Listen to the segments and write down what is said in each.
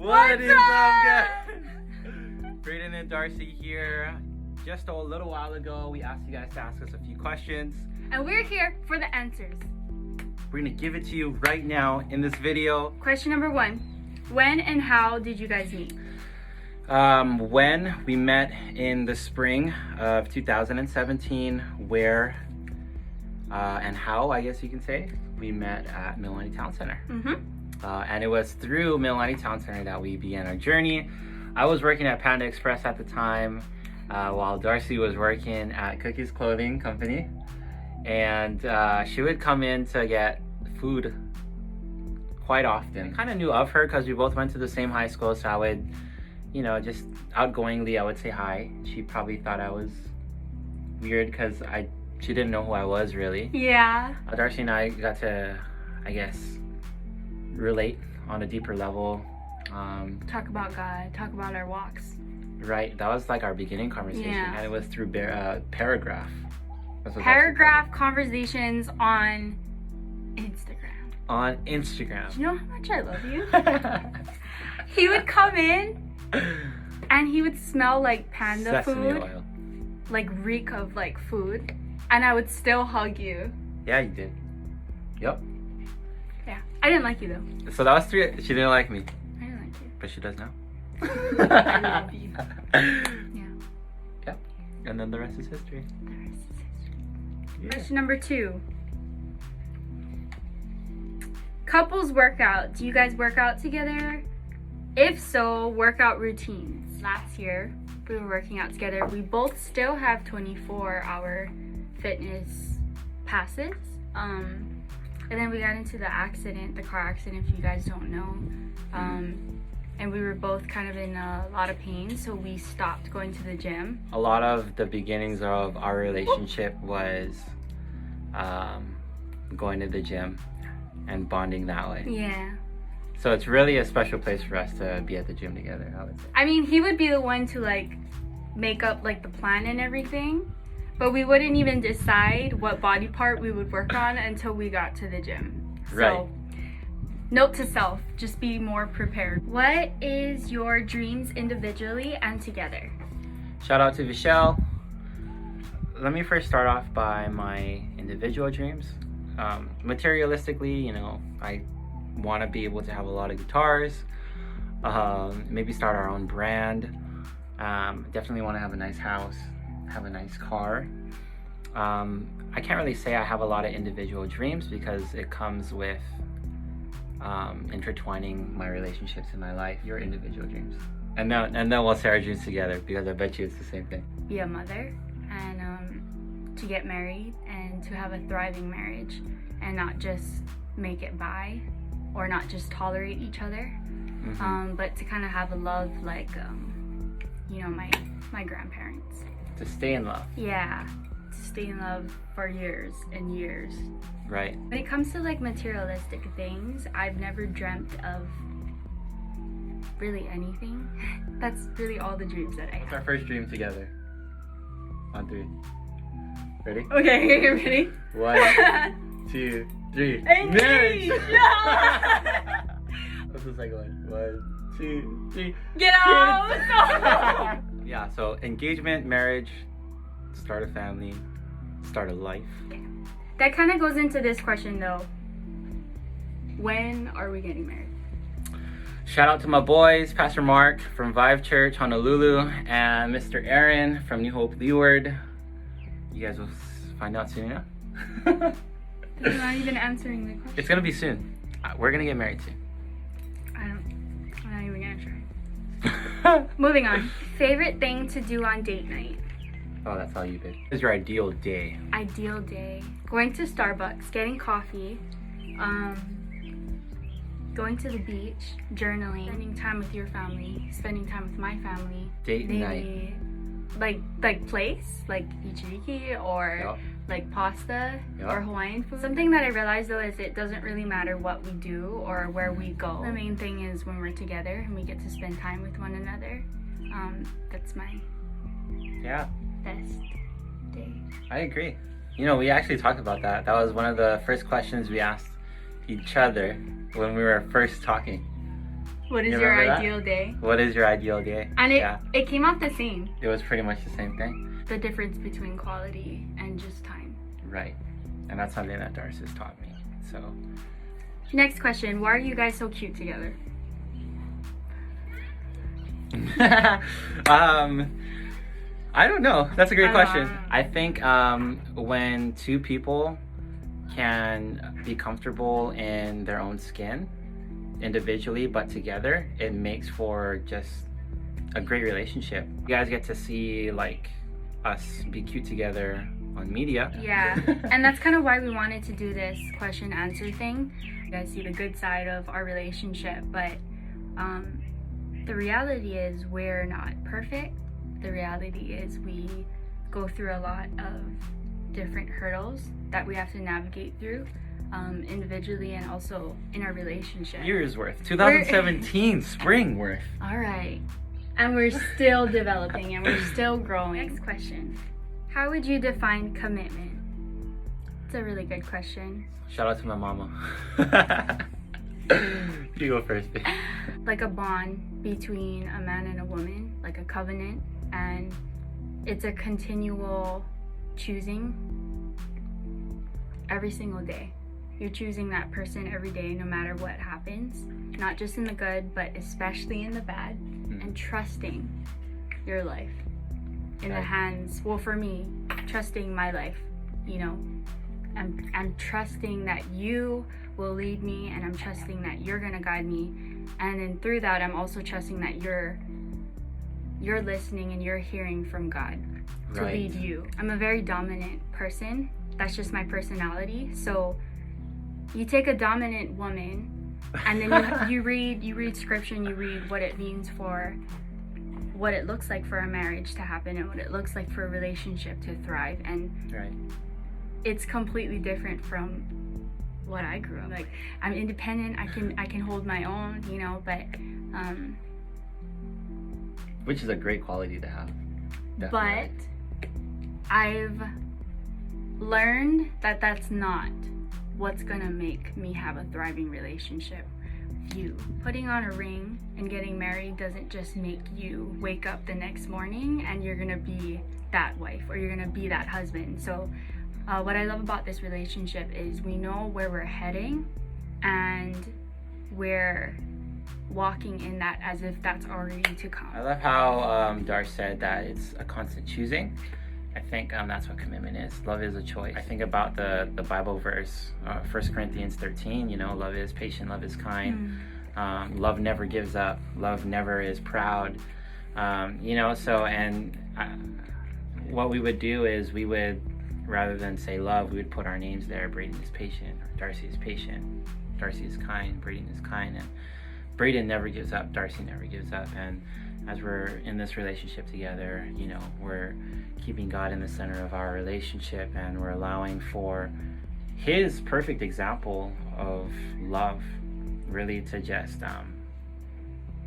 What is up, guys? Braiden and Darcy here. Just a little while ago, we asked you guys to ask us a few questions. And we're here for the answers. We're gonna give it to you right now in this video. Question number 1. When and how did you guys meet? When we met in the spring of 2017, where and how, I guess you can say, we met at Mililani Town Center. And it was through Mililani Town Center that we began our journey. I was working at Panda Express at the time, while Darcy was working at Cookie's Clothing Company. And she would come in to get food quite often. I kind of knew of her because we both went to the same high school, so I would, you know, just outgoingly, I would say hi. She probably thought I was weird because she didn't know who I was really. Yeah. Darcy and I got to, I guess, relate on a deeper level. Talk about God, talk about our walks. Right, that was like our beginning conversation, and it was through paragraph. Paragraph conversations on Instagram. On Instagram. Do you know how much I love you? He would come in and he would smell like panda food, oil. like reek of like food, and I would still hug you. Yeah, you did. Yep. Yeah, I didn't like you though. So that was 3. She didn't like me. I didn't like you. But she does now. I love you. Yeah. Yep. And then the rest is history. The rest is history. Yeah. Question number 2. Couples workout. Do you guys work out together? If so, workout routines. Last year, we were working out together. We both still have 24-hour fitness passes. And then we got into the car accident, if you guys don't know. And we were both kind of in a lot of pain, so we stopped going to the gym. A lot of the beginnings of our relationship was going to the gym and bonding that way. Yeah. So it's really a special place for us to be at the gym together, I would say. I mean, he would be the one to like make up like the plan and everything, but we wouldn't even decide what body part we would work on until we got to the gym. Right. So, note to self, just be more prepared. What is your dreams individually and together? Shout out to Michelle. Let me first start off by my individual dreams. Materialistically, you know, I want to be able to have a lot of guitars, maybe start our own brand. Definitely want to have a nice house, have a nice car. I can't really say I have a lot of individual dreams because it comes with intertwining my relationships in my life. Your individual dreams, and then we'll say our dreams together because I bet you it's the same thing. Be a mother and to get married and to have a thriving marriage and not just make it by or not just tolerate each other, but to kind of have a love like you know, my grandparents. To stay in love. Yeah, to stay in love for years and years. Right. When it comes to like materialistic things, I've never dreamt of really anything. That's really all the dreams that I What's our have. first dream together? On 3. Ready? Okay, you ready? 1, 2, 3. Marriage! What's the second one? 1, 2, 3. Get out! Yeah, so engagement, marriage, start a family, start a life. That kind of goes into this question though. When are we getting married? Shout out to my boys, Pastor Mark from Vive Church, Honolulu, and Mr. Aaron from New Hope Leeward. You guys will find out soon enough. You're not even answering the question. It's gonna be soon. We're gonna get married soon. I'm not even gonna try. Moving on. Favorite thing to do on date night? Oh, that's all you did. What is your ideal day? Ideal day. Going to Starbucks, getting coffee, going to the beach, journaling, spending time with your family, spending time with my family. Date Maybe, night. Like place, like ichiriki or like pasta Yep. or Hawaiian food. Something that I realized though is it doesn't really matter what we do or where we go. The main thing is when we're together and we get to spend time with one another. That's my best day. I agree. You know, we actually talked about that. That was one of the first questions we asked each other when we were first talking. What is You your remember that? ideal day? What is your ideal day? And it, Yeah, it came out the same. it was pretty much the same thing. The difference between quality and just time. Right. And that's something that Darcy's taught me. So, Next question. Why are you guys so cute together? I don't know. That's a great I don't question. know. I think when two people can be comfortable in their own skin individually, but together, it makes for just a great relationship. You guys get to see like us be cute together on media. Yeah. And that's kind of why we wanted to do this question answer thing. You guys see the good side of our relationship, but the reality is we're not perfect. The reality is we go through a lot of different hurdles that we have to navigate through individually and also in our relationship. Years worth. 2017 spring worth. All right. And we're still developing and we're still growing. Next question. How would you define commitment? It's a really good question. Shout out to my mama. You go first, babe. Like a bond between a man and a woman, like a covenant, and it's a continual choosing every single day. You're choosing that person every day no matter what happens, not just in the good, but especially in the bad, and trusting your life in the Right. hands, well, for me, trusting my life, you know, I'm trusting that you will lead me, and I'm trusting that you're gonna guide me, and then through that I'm also trusting that you're listening and you're hearing from God to Right. lead you. I'm a very dominant person. That's just my personality. So you take a dominant woman and then you read scripture and you read what it means for what it looks like for a marriage to happen and what it looks like for a relationship to thrive, and Right. it's completely different from what I grew up. Like, I'm independent, I can hold my own, you know, but Which is a great quality to have. but Definitely. I've learned that that's not what's gonna make me have a thriving relationship. You putting on a ring and getting married doesn't just make you wake up the next morning and you're gonna be that wife or you're gonna be that husband. So what I love about this relationship is we know where we're heading and we're walking in that as if that's already to come. I love how Dar said that it's a constant choosing. I think that's what commitment is. Love is a choice. I think about the Bible verse, 1 Corinthians 13, you know, love is patient, love is kind. Love never gives up. Love never is proud. You know, so, and what we would do is we would, rather than say love, we would put our names there. Braiden is patient, Darcy is patient, Darcy is kind, Braiden is kind, and Braiden never gives up, Darcy never gives up. And as we're in this relationship together, you know, we're keeping God in the center of our relationship, and we're allowing for His perfect example of love really to just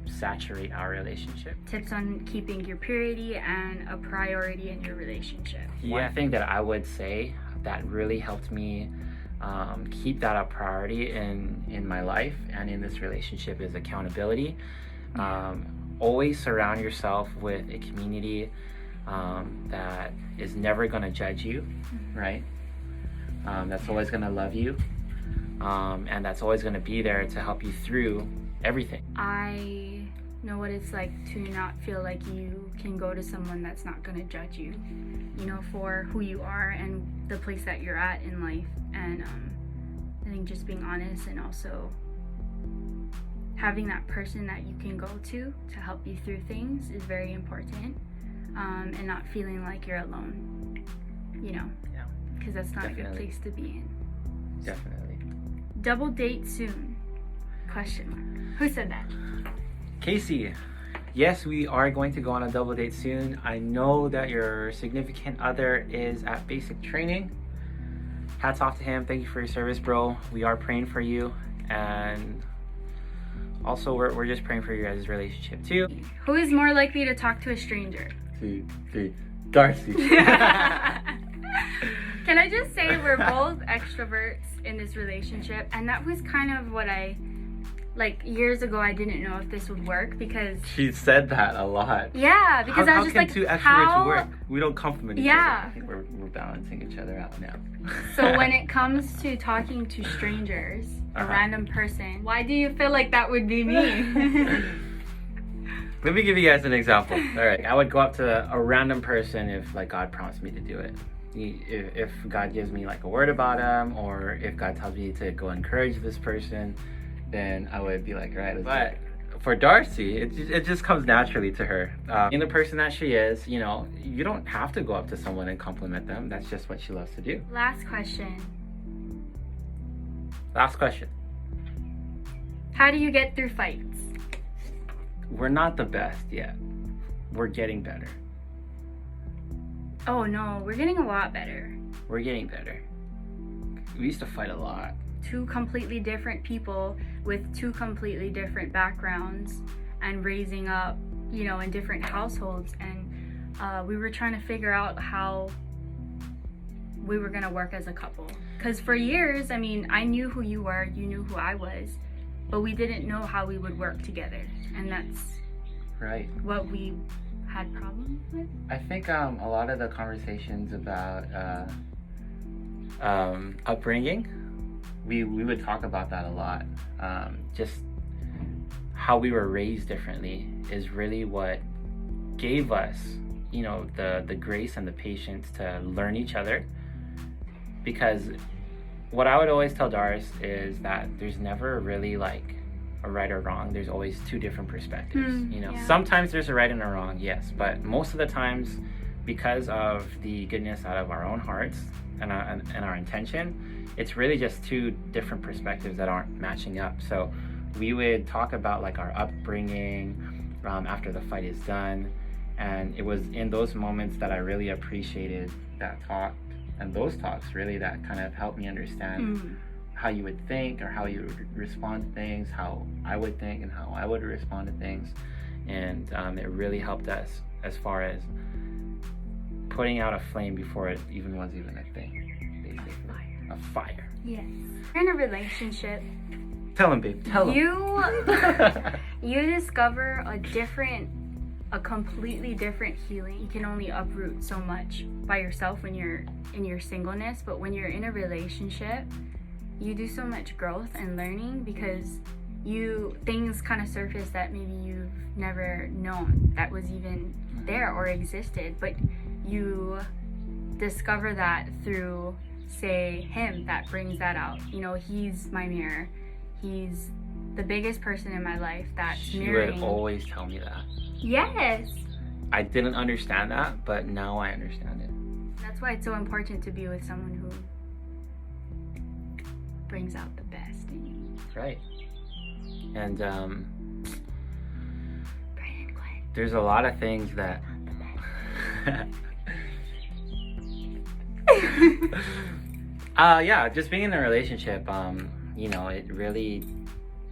saturate our relationship. Tips on keeping your purity and a priority in your relationship. One thing that I would say that really helped me keep that a priority in my life and in this relationship is accountability. Always surround yourself with a community that is never going to judge you, right? That's always going to love you, and that's always going to be there to help you through everything. I know what it's like to not feel like you can go to someone that's not going to judge you, you know, for who you are and the place that you're at in life. And I think just being honest and also having that person that you can go to help you through things is very important, and not feeling like you're alone, you know, Yeah, because that's not a good Definitely. place to be in. definitely. Double date soon? Question mark. Who said that? Casey, yes, we are going to go on a double date soon. I know that your significant other is at basic training. Hats off to him. Thank you for your service, bro. We are praying for you, and also we're just praying for your guys' relationship too. Who is more likely to talk to a stranger? 2, 3, Darcy. Can I just say we're both extroverts in this relationship, and that was kind of what I like years ago, I didn't know if this would work because She said that a lot. yeah, because I was just can like, two extroverts how? work? We don't compliment each Yeah. other. I think we're balancing each other out now. So when it comes to talking to strangers, a Uh-huh. random person, why do you feel like that would be me? Let me give you guys an example. All right, I would go up to a random person if like God promised me to do it. If God gives me like a word about them, or if God tells me to go encourage this person, then I would be like, all right, let's do it. For Darcy, it just comes naturally to her. In the person that she is, you know, you don't have to go up to someone and compliment them. That's just what she loves to do. Last question. Last question. How do you get through fights? We're not the best yet. We're getting better. Oh no, we're getting a lot better. We're getting better. We used to fight a lot. Two completely different people with two completely different backgrounds and raising up, you know, in different households. And we were trying to figure out how we were going to work as a couple. Because for years, I mean, I knew who you were, you knew who I was, but we didn't know how we would work together. And that's Right. what we had problems with. I think a lot of the conversations about upbringing, we would talk about that a lot. Just how we were raised differently is really what gave us, you know, the grace and the patience to learn each other. Because what I would always tell Doris is that there's never really like a right or wrong. There's always two different perspectives. You know, yeah. sometimes there's a right and a wrong, yes, but most of the times, because of the goodness out of our own hearts and our intention, it's really just two different perspectives that aren't matching up. So we would talk about like our upbringing after the fight is done, and it was in those moments that I really appreciated that talk, and those talks really that kind of helped me understand how you would think or how you would respond to things, how I would think and how I would respond to things. And it really helped us as far as putting out a flame before it even was even a thing, basically. A fire. Yes. You're in a relationship. Tell him, babe. Tell him. You discover a completely different healing. You can only uproot so much by yourself when you're in your singleness, but when you're in a relationship, you do so much growth and learning because things kind of surface that maybe you've never known that was even there or existed, but you discover that through, say, him that brings that out. You know, he's my mirror. He's the biggest person in my life that's mirroring. She would always tell me that. Yes. I didn't understand that, but now I understand it. That's why it's so important to be with someone who brings out the best in you. Right. And Braiden, Glenn. there's a lot of things that yeah, just being in a relationship, you know, it really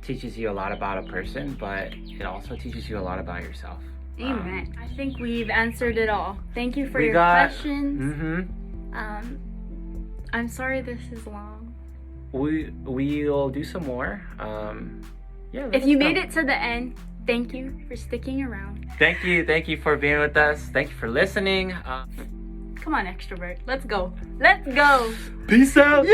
teaches you a lot about a person, but it also teaches you a lot about yourself. Amen. I think we've answered it all. Thank you for We your got- questions. I'm sorry this is long. We'll do some more. Yeah. let If us you know. made it to the end, thank you for sticking around. Thank you for being with us. Thank you for listening. Come on, extrovert. Let's go. Let's go. Peace out.